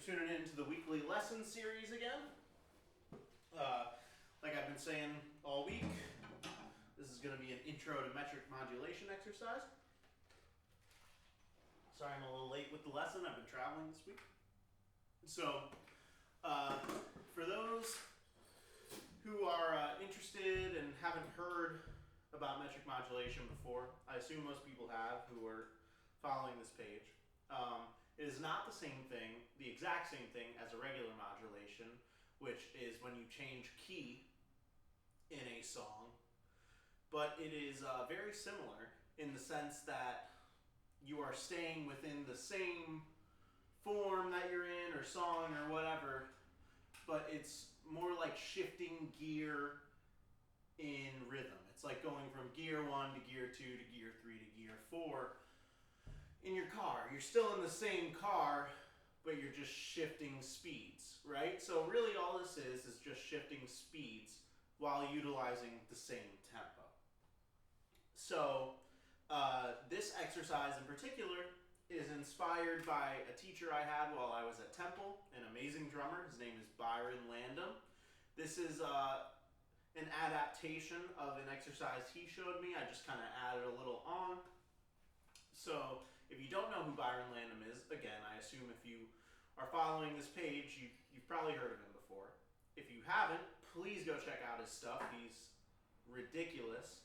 tuning in to the weekly lesson series again. Like I've been saying all week, this is going to be an intro to metric modulation exercise. Sorry I'm a little late with the lesson. I've been traveling this week. So, for those who are interested and haven't heard about metric modulation before, I assume most people have who are following this page. It is not the same thing, the exact same thing as a regular modulation, which is when you change key in a song, but it is very similar in the sense that you are staying within the same form that you're in or song or whatever, but it's more like shifting gear in rhythm. It's like going from gear 1 to gear 2 to gear 3 to gear 4 in your car. You're still in the same car, but you're just shifting speeds, right? So really all this is just shifting speeds while utilizing the same tempo. So this exercise in particular is inspired by a teacher I had while I was at Temple, an amazing drummer. His name is Byron Landum. This is an adaptation of an exercise he showed me. I just kind of added a little on. So if you don't know who Byron Landum is, again, I assume if you are following this page, you've probably heard of him before. If you haven't, please go check out his stuff. He's ridiculous.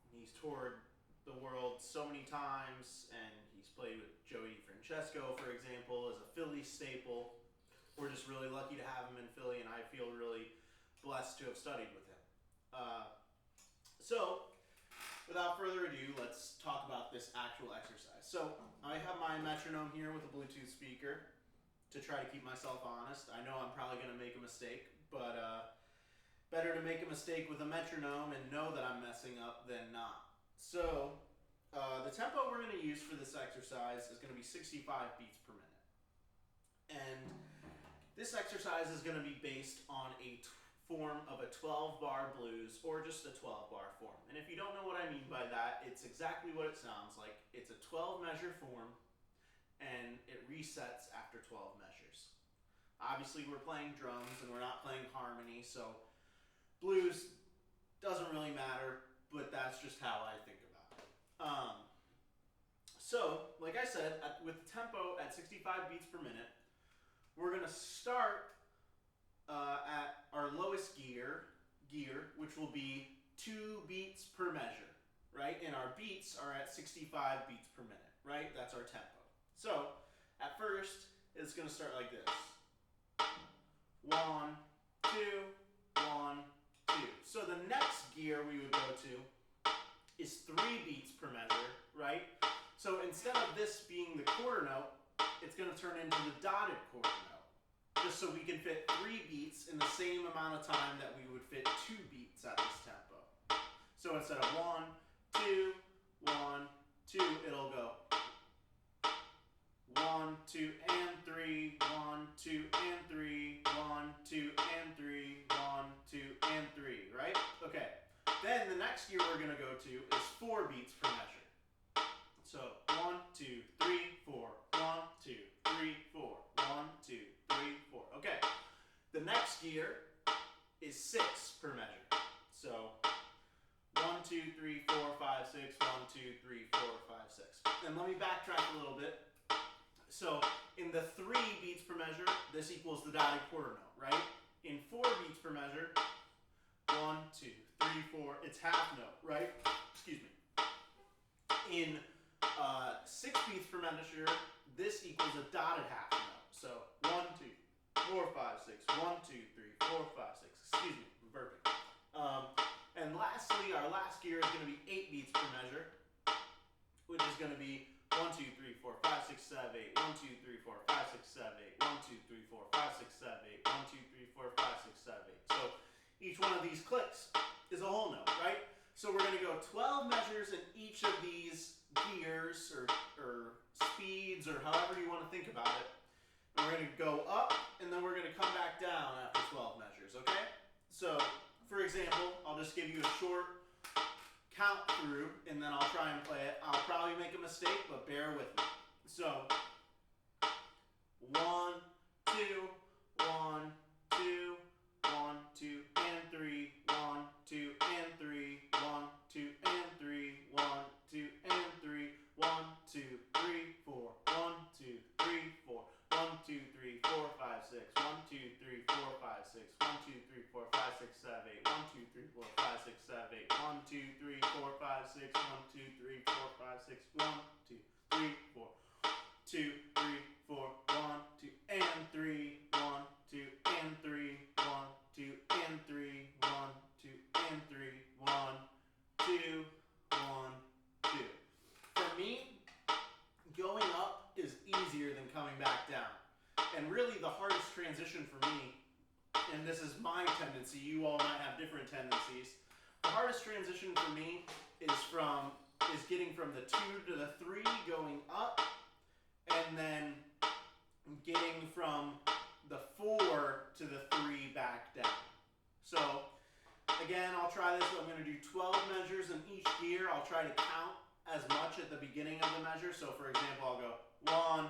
He's toured the world so many times, and he's played with Joey DeFrancesco, for example, as a Philly staple. We're just really lucky to have him in Philly, and I feel really blessed to have studied with him. So, without further ado, let's talk about this actual exercise. So, I have my metronome here with a Bluetooth speaker to try to keep myself honest. I know I'm probably going to make a mistake, but better to make a mistake with a metronome and know that I'm messing up than not. So, the tempo we're going to use for this exercise is going to be 65 beats per minute. And this exercise is going to be based on a form of a 12-bar blues or just a 12-bar form. And if you don't know what I mean by that, it's exactly what it sounds like. It's a 12-measure form, and it resets after 12 measures. Obviously, we're playing drums, and we're not playing harmony, so blues doesn't really matter, but that's just how I think about it. So, like I said, with the tempo at 65 beats per minute, we're going to start at our lowest gear, which will be 2 beats per measure, right? And our beats are at 65 beats per minute, right? That's our tempo. So, at first, it's going to start like this. 1, 2, 1, 2. So the next gear we would go to is 3 beats per measure, right? So instead of this being the quarter note, it's going to turn into the dotted quarter note, just so we can fit 3 beats in the same amount of time that we would fit 2 beats at this tempo. So instead of 1, 2, 1, 2, it'll go 1, 2, and 3, 1, 2, and 3, 1, 2, and 3, 1, 2, and 3, right? Okay. Then the next gear we're going to go to is 4 beats per measure. So 1, 2, 3, 4, 1, 2, 3, 4, 1, 2, 3, 4. Okay. The next gear is 6 per measure. So 1, 2, 3, 4, 5, 6, 1, 2, 3, 4, 5, 6. And let me backtrack a little bit. So in the 3 beats per measure, this equals the dotted quarter note, right? In 4 beats per measure, 1, 2, 3, 4, it's half note, right? Excuse me. In 6 beats per measure, this equals a dotted half note. So 1, 2, 4, 5, 6, 1, 2, 3, 4, 5, 6. Excuse me, I'm burping. And lastly, our last gear is going to be 8 beats per measure, which is going to be 1, 2, 3, 4, 5, 6, 7, 8. 1, 2, 3, 4, 5, 6, 7, 8. 1, 2, 3, 4, 5, 6, 7, 8. 1, 2, 3, 4, 5, 6, 7, 8. So each one of these clicks is a whole note, right? So we're going to go 12 measures in each of these gears or speeds or however you want to think about it. And we're going to go up, and then we're going to come back down after 12 measures, okay? So, for example, I'll just give you a short count through, and then I'll try and play it. I'll probably make a mistake, but bear with me. So, 1, 2, 1, 2, 1, 2, and 3, 1, 2, and 3, 1, 2, and 3, 1, 2, and 3, 1, 2, 3, 4, 1, 2, 3, 4, 1, 2, 3, 4, 5, 6, 1, 2, 3, 4, 5, 6, 1, 2, 3, 4, 5, 6, 7, 8, 1, 2, 3, 4, 5, 6, 7, 8, 1, 2, 3, 4, 5, 6, 1, 2, 3, 4, 5, 6, 1, 2, 3, 4, 2, 3, 4, 1, 2, and 3, 1, 2, and 3, 1, 2, and 3, 1, 2, and 3, 1, 2, 1, 2. For me, going up is easier than coming back down. And really the hardest transition for me, and this is my tendency, you all might have different tendencies, the hardest transition for me is getting from the 2 to the 3 going up, and then getting from the 4 to the 3 back down. So again, I'll try this. I'm going to do 12 measures in each gear. I'll try to count as much at the beginning of the measure. So for example, I'll go 1,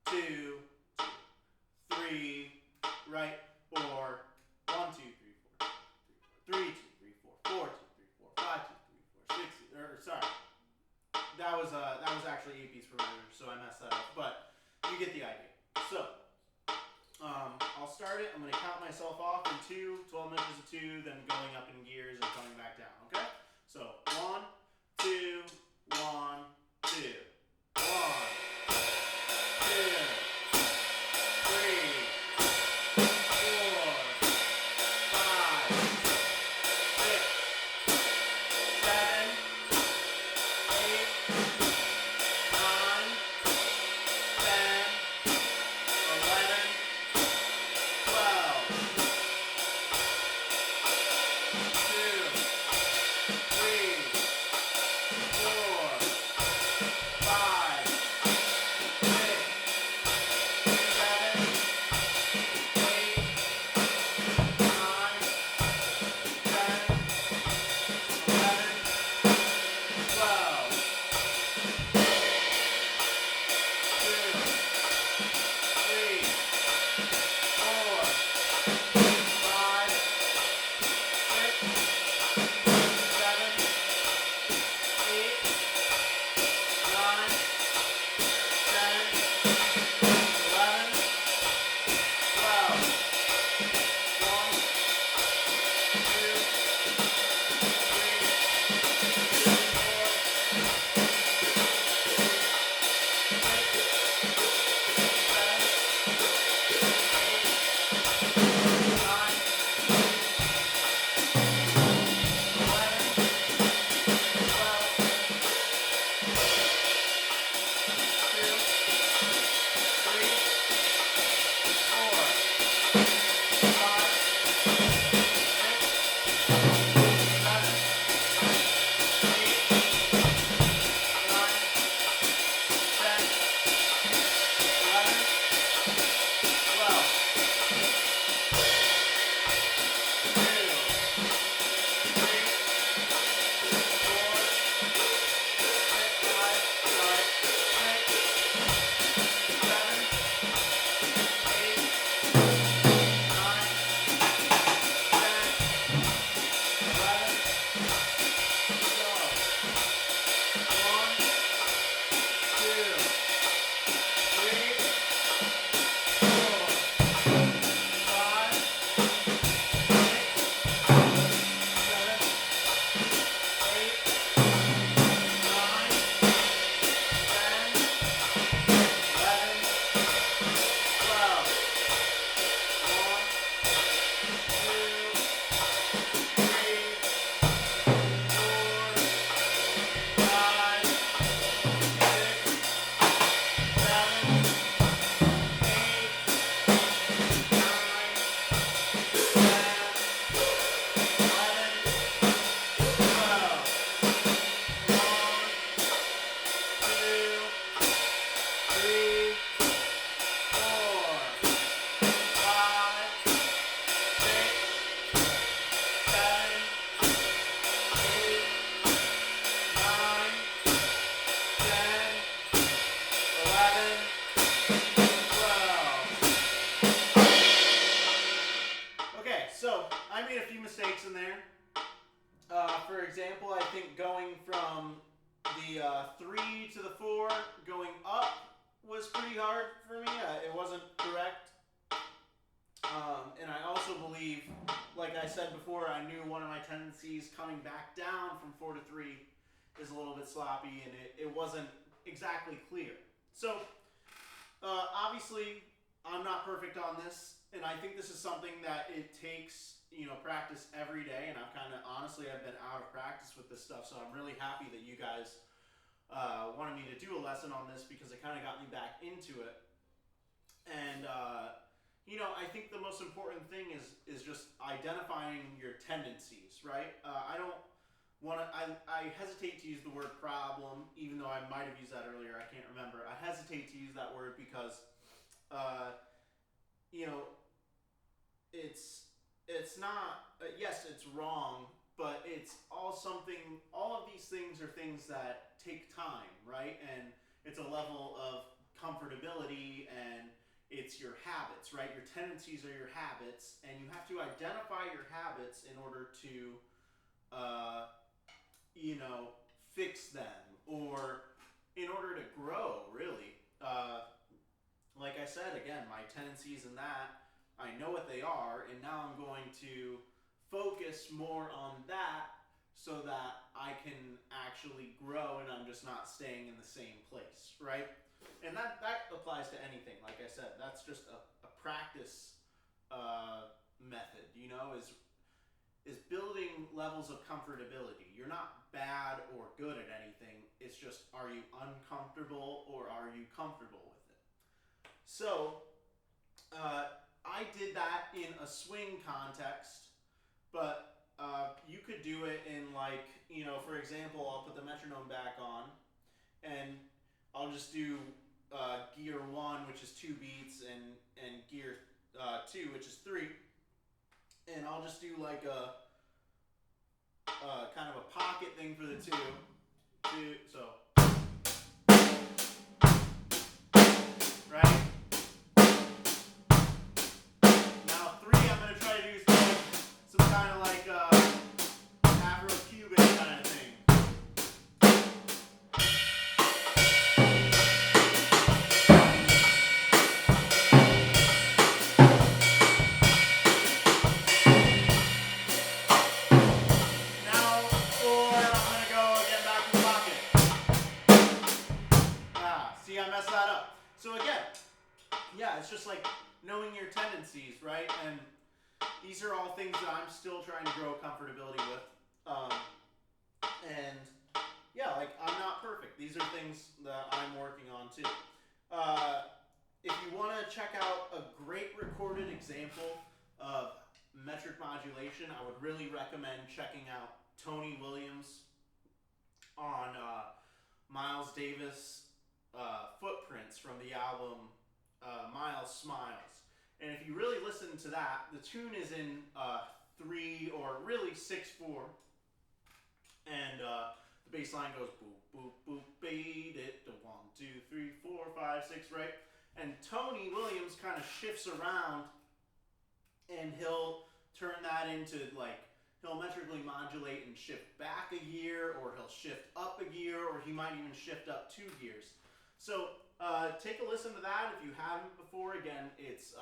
2, 3, right? Or 1, 2, 3, 4, 3, 2, 3, 4, 4, 2, 3, 4, 5, 2, 3, 4, 6, or sorry. That was actually 8 beats per measure, so I messed that up. But you get the idea. So I'll start it. I'm going to count myself off in 2, 12 measures of 2, then going up in gears and coming back down. Okay? So 1, 2, 1, 2, 1, 2, 3, 4, 5, 6, 7, 8, 9, 10, 11, 12, 2, 3, 4, The 3 to the 4 going up was pretty hard for me. It wasn't correct. And I also believe, like I said before, I knew one of my tendencies coming back down from 4 to 3 is a little bit sloppy, and it wasn't exactly clear. So, obviously, I'm not perfect on this, and I think this is something that it takes, practice every day, and I've been out of practice with this stuff, so I'm really happy that you guys wanted me to do a lesson on this because it kind of got me back into it. And, I think the most important thing is just identifying your tendencies, right? I hesitate to use the word problem, even though I might have used that earlier. I can't remember. I hesitate to use that word because, it's not, yes, it's wrong, but it's all of these things are things that take time, right? And it's a level of comfortability, and it's your habits, right? Your tendencies are your habits, and you have to identify your habits in order to, fix them, or in order to grow, really. Like I said, again, my tendencies in that, I know what they are, and now I'm going to focus more on that so that I can actually grow and I'm just not staying in the same place, right? And that applies to anything. Like I said, that's just a practice method, is building levels of comfortability. You're not bad or good at anything. It's just, are you uncomfortable or are you comfortable with it? So, I did that in a swing context, but you could do it in, for example, I'll put the metronome back on, and I'll just do gear 1, which is 2 beats, and gear 2, which is 3, and I'll just do like a kind of a pocket thing for the 2, so, right? Now 3, I'm going to try to do some kind of like Afro-Cuban kind of thing. So again, yeah, it's just like knowing your tendencies, right? And these are all things that I'm still trying to grow comfortability with. And yeah, I'm not perfect. These are things that I'm working on too. If you want to check out a great recorded example of metric modulation, I would really recommend checking out Tony Williams on Miles Davis Footprints from the album Miles Smiles. And if you really listen to that, the tune is in 3 or really 6/4, and the bass line goes boop boop boop beat it to 1 2 3 4 5 6, right? And Tony Williams kind of shifts around, and he'll turn that into he'll metrically modulate and shift back a gear, or he'll shift up a gear, or he might even shift up 2 gears. So take a listen to that if you haven't before. Again, it's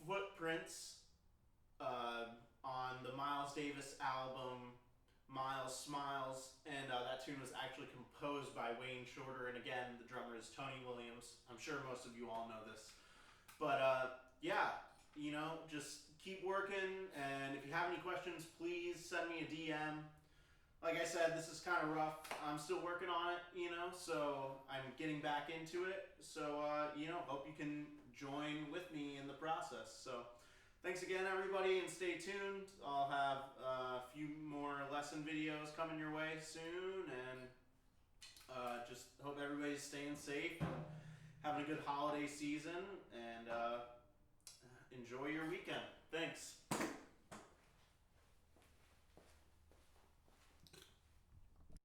Footprints on the Miles Davis album Miles Smiles, and that tune was actually composed by Wayne Shorter, and again, the drummer is Tony Williams. I'm sure most of you all know this. But yeah, just keep working, and if you have any questions, please send me a DM. Like I said, this is kind of rough. I'm still working on it, so I'm getting back into it. So, hope you can join with me in the process. So, thanks again, everybody, and stay tuned. I'll have a few more lesson videos coming your way soon, and just hope everybody's staying safe and having a good holiday season, and enjoy your weekend. Thanks.